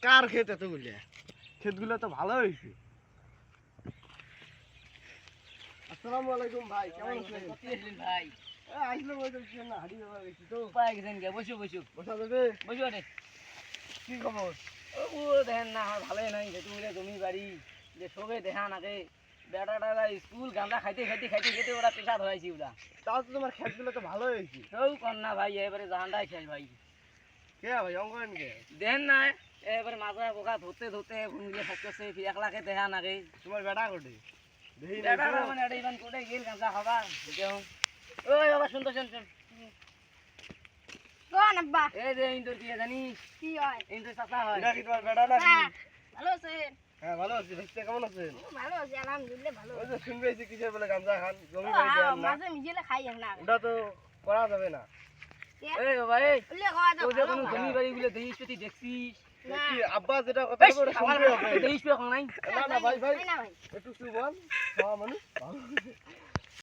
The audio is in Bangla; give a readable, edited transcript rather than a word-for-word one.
কার ক্ষেত এতগুলো? ক্ষেতগুলো তো ভালো হয়েছে। আসসালামু আলাইকুম ভাই, কেমন আছেন? ভাই আসলে বলছি না, হাঁটি ব্যাপার গেছি তো। পাই গেছেন কে? বসো বসো বসা যাবে? বসো রে। কি খবর? ও দেখেন না আমার ভালোই নাই যেটুকুলে জমি বাড়ি যে সবে দেখা নাকে বেটাটা স্কুল গাঁদা খাইতে খাইতে খাইতে খেতে ওরা পেশা ধরাইছি ওরা। তাও তো তোমার ক্ষেতগুলো তো ভালো হয়েছে। কেউ কর না ভাই, এবারে জাহানটাই শেষ ভাই। কে ভাই অঙ্কন কে? দেখেন না এবারে মাজা পোকা ধরতে ধরতে ফোন দিয়ে থাকতেছে, একলাকে দেখা নাকে তোমার বেটা কোটে? দেখি না বেটা তো। মানে এটা ইমান কোটে গেল গাঁদা খাবা দেখুন। ওই বাবা শুনতে শুনছেন কোন আব্বা এই যে ইন্দোর কি জানিস? কি হয়? ইন্দোর চাচা হয়। এটা কি তোমার বেটা নাকি? হ্যাঁ, ভালো আছেন? হ্যাঁ ভালো আছি। ভাই কেমন আছেন? ভালো আছি আলহামদুলিল্লাহ ভালো ওই আছি। যে শুনবে যে কিসের বলে গাঞ্জা খান, জমি ও, বাড়ি দেন না। মাঝে মিজিলে খাই না। ওটা তো করা যাবে না। এই বাবা এই উল্লে খাওয়া তো তো যে ভালো কোনো না। জমি বাড়ি গুলো দেখিস তুই দেখছিস? না, কি আব্বা যেটা কথা বলে ওটা আমার শুনতে হবে। দেখিস পেয়ে নাই। না না ভাই ভাই না ভাই। একটু শুভন খাওয়া মানুষ ভালো।